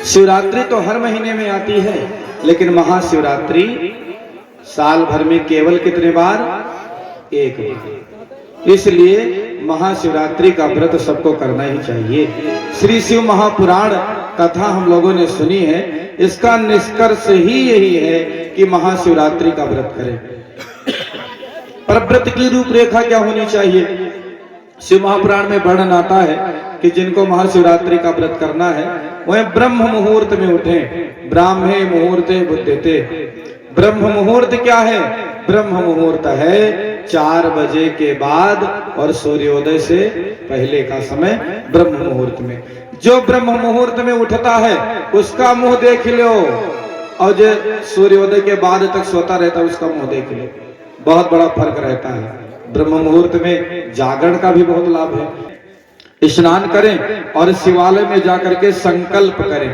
शिवरात्रि तो हर महीने में आती है, लेकिन महाशिवरात्रि साल भर में केवल कितने बार? एक बार। इसलिए महाशिवरात्रि का व्रत सबको करना ही चाहिए। श्री शिव महापुराण कथा हम लोगों ने सुनी है, इसका निष्कर्ष ही यही है कि महाशिवरात्रि का व्रत करें। पर व्रत की रूपरेखा क्या होनी चाहिए? शिव महापुराण में वर्णन आता है कि जिनको महाशिवरात्रि का व्रत करना है वह ब्रह्म मुहूर्त में उठें। ब्राह्मे मुहूर्ते बुद्धते। ब्रह्म मुहूर्त क्या है? ब्रह्म मुहूर्त है 4 बजे के बाद और सूर्योदय से पहले का समय ब्रह्म मुहूर्त में। जो ब्रह्म मुहूर्त में उठता है उसका मुंह देख लो, और जो सूर्योदय के बाद तक सोता रहता है उसका मुंह देख लो। बहुत बड़ा फर्क रहता है। ब्रह्म मुहूर्त में जागरण का भी बहुत लाभ है। स्नान करें और शिवालय में जाकर के संकल्प करें,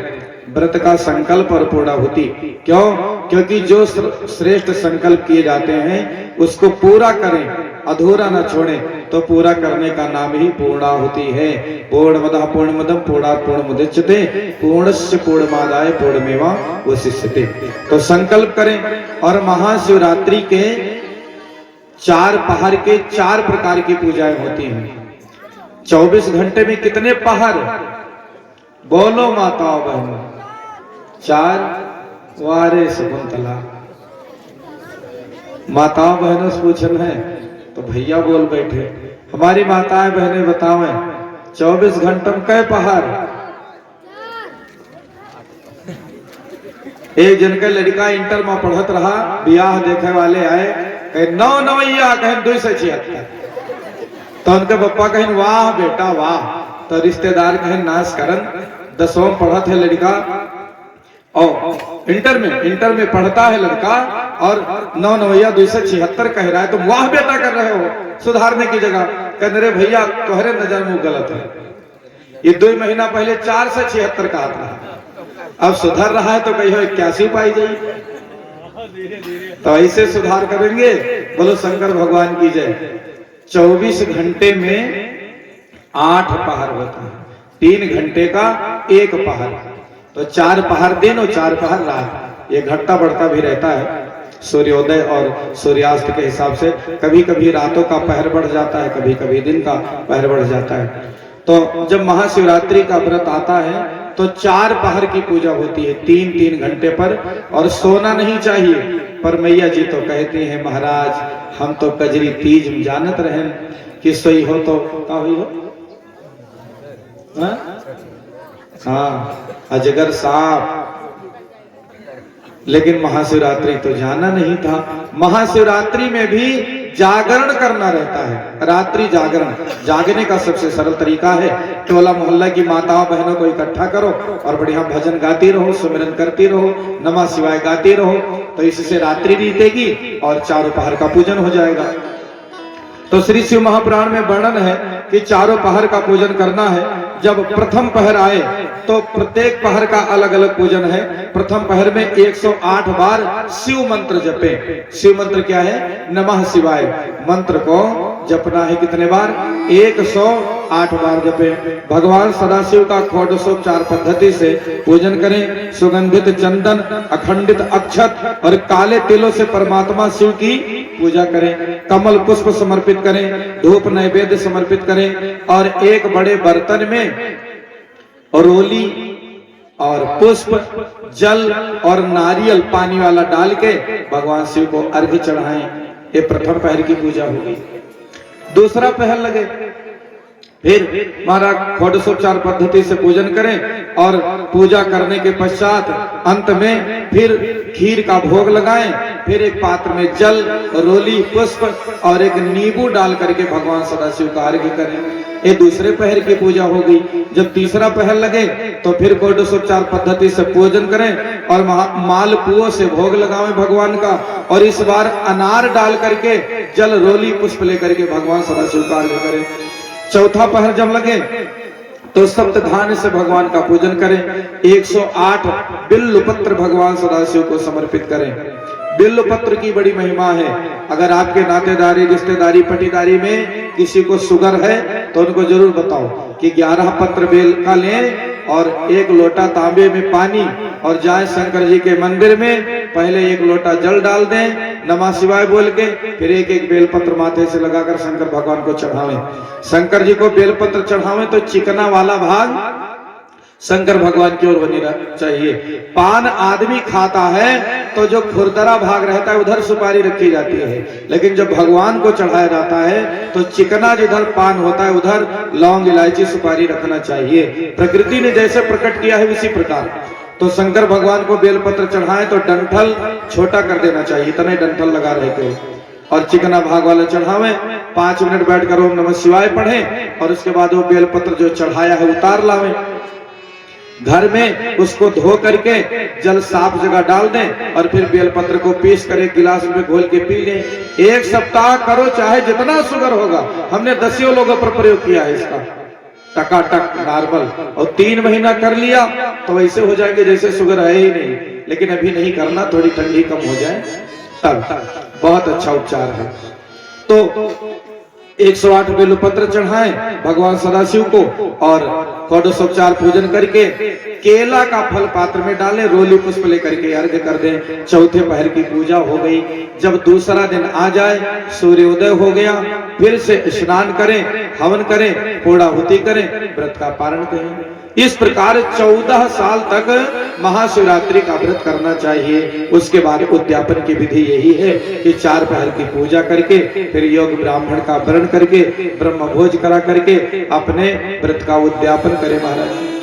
व्रत का संकल्प और पूर्णाहुति। क्यों? क्योंकि जो श्रेष्ठ संकल्प किए जाते हैं उसको पूरा करें, अधूरा न छोड़ें। तो पूरा करने का नाम ही पूर्णाहुति है। पूर्णमदः पूर्णमिदं पूर्णात् पूर्णमुदच्यते पूर्णस्य पूर्णमादाय पूर्णमेवावशिष्यते। तो संकल्प करें। और महाशिवरात्रि के 4 पहर के 4 प्रकार की पूजाएं होती हैं। 24 घंटे में कितने पहर? बोलो माताओं बहनों। 4 वारे शकुंतला। माताओं बहनों से पूछन है तो भैया बोल बैठे। हमारी माताएं बहनें बताओ 24 घंटे में कै पहर? एक जन का लड़का इंटर में पढ़त रहा, ब्याह देखे वाले आए, कहे 9 नवैया, कहे 276। तो उनके पप्पा कहें वाह बेटा वाह। तो रिश्तेदार कहें नाश करन, 10वीं पढ़त है लड़का और इंटर में पढ़ता है लड़का और 9 नवैया 276 कह रहा है, तो वाह बेटा कर रहे हो सुधारने की जगह। कहने रे भैया तुम्हारे नजर में गलत है, ये 2 महीना पहले 4 से 76 कहा था, अब सुधर रहा है तो कही हो 81 पाई जाए। तो ऐसे सुधार करेंगे। बोलो शंकर भगवान की जय। 24 घंटे में 8 पहर होता है, 3 घंटे का 1 पहर। तो 4 पहर दिन और 4 पहर रात। ये घटता बढ़ता भी रहता है सूर्योदय और सूर्यास्त के हिसाब से। कभी कभी रातों का पहर बढ़ जाता है, कभी कभी दिन का पहर बढ़ जाता है। तो जब महाशिवरात्रि का व्रत आता है तो 4 पहर की पूजा होती है, 3-3 घंटे पर। और सोना नहीं चाहिए। पर मैया जी तो कहती हैं महाराज हम तो कजरी तीज में जानत रहे कि सोई हो तो का हुई हो। हाँ अजगर सांप, लेकिन महाशिवरात्रि तो जाना नहीं था। महाशिवरात्रि में भी जागरण करना रहता है। रात्रि जागरण, जागने का सबसे सरल तरीका है टोला मोहल्ला की माताओं बहनों को इकट्ठा करो और बढ़िया भजन गाती रहो, सुमिरन करती रहो, नमः शिवाय गाती रहो। तो इससे रात्रि बीतेगी और 4 पहर का पूजन हो जाएगा। तो श्री शिव महापुराण में वर्णन है कि 4 पहर का पूजन करना है। जब प्रथम पहर आए तो प्रत्येक पहर का अलग अलग पूजन है। प्रथम पहर में 108 बार शिव मंत्र जपे। शिव मंत्र क्या है? नमः शिवाय मंत्र को जपना है। कितने बार? 108 बार जपे। भगवान सदाशिव का षोडशोपचार पद्धति से पूजन करें। सुगंधित चंदन, अखंडित अक्षत और काले तिलों से परमात्मा शिव की पूजा करें। कमल पुष्प समर्पित करें, धूप नैवेद्य समर्पित करें और एक बड़े बर्तन में रोली और पुष्प, जल और नारियल पानी वाला डाल के भगवान शिव को अर्घ्य चढ़ाएं। ये प्रथम पहर की पूजा होगी। दूसरा पहर लगे, फिर महाराज षोडशोपचार पद्धति से पूजन करें और पूजा करने के पश्चात अंत में फिर खीर का भोग लगाएं। फिर एक पात्र में जल, रोली, पुष्प और एक नींबू डाल करके भगवान सदाशिव का अर्घ्य करें। ये दूसरे पहर की पूजा होगी। जब तीसरा पहर लगे तो फिर षोडशोपचार पद्धति से पूजन करें और मालपुओं से भोग लगाएं भगवान का। और इस बार अनार डाल करके जल, रोली, पुष्प लेकर के भगवान सदाशिव का अर्घ्य करें। चौथा पहर जब लगे तो सप्तधान्य से भगवान का पूजन करें। 108 बिल्व पत्र भगवान सदाशिव को समर्पित करें। बिल्व पत्र की बड़ी महिमा है। अगर आपके नातेदारी, रिश्तेदारी, पटीदारी में किसी को शुगर है तो उनको जरूर बताओ कि 11 पत्र बेल का लें और एक लोटा तांबे में पानी और जाए शंकर जी के मंदिर में, पहले एक लोटा जल डाल दें नमः शिवाय बोल के, फिर एक एक बेलपत्र माथे से लगाकर शंकर भगवान को चढ़ावें। शंकर जी को बेलपत्र चढ़ावें तो चिकना वाला भाग शंकर भगवान की ओर बनी चाहिए। पान आदमी खाता है तो जो खुरदरा भाग रहता है उधर सुपारी रखी जाती है, लेकिन जब भगवान को चढ़ाया जाता है तो चिकना जिधर पान होता है उधर लौंग इलायची सुपारी रखना चाहिए। प्रकृति ने जैसे प्रकट किया है उसी प्रकार। तो शंकर भगवान को बेलपत्र चढ़ाए तो डंठल छोटा कर देना चाहिए, इतने डंठल लगा रहते हो, और चिकना भाग वाला चढ़ावे। 5 मिनट बैठकर ओम नमः शिवाय पढ़ें और उसके बाद वो बेलपत्र जो चढ़ाया है उतार लावें। घर में उसको धो करके जल साफ जगह डाल दें और फिर बेलपत्र को पीस कर एक गिलास में घोल के पी लें। 1 सप्ताह करो, चाहे जितना शुगर होगा। हमने 10 लोगों पर प्रयोग किया है इसका, टकाटक नॉर्मल। और 3 महीना कर लिया तो वैसे हो जाएंगे जैसे शुगर है ही नहीं। लेकिन अभी नहीं करना, थोड़ी ठंडी कम हो जाए तब। बहुत अच्छा उपचार है। तो 108 बेलपत्र चढ़ाएं भगवान सदाशिव को और षोडशोपचार पूजन करके केला का फल पात्र में डालें, रोली पुष्प लेकर के अर्घ कर दें। चौथे पहर की पूजा हो गई। जब दूसरा दिन आ जाए, सूर्योदय हो गया, फिर से स्नान करें, हवन करें, पूर्णाहुति करें, व्रत का पारण करें। इस प्रकार 14 साल तक महाशिवरात्रि का व्रत करना चाहिए। उसके बाद उद्यापन की विधि यही है कि 4 पहर की पूजा करके फिर योग ब्राह्मण का वर्ण करके ब्रह्म भोज करा करके अपने व्रत का उद्यापन करें महाराज।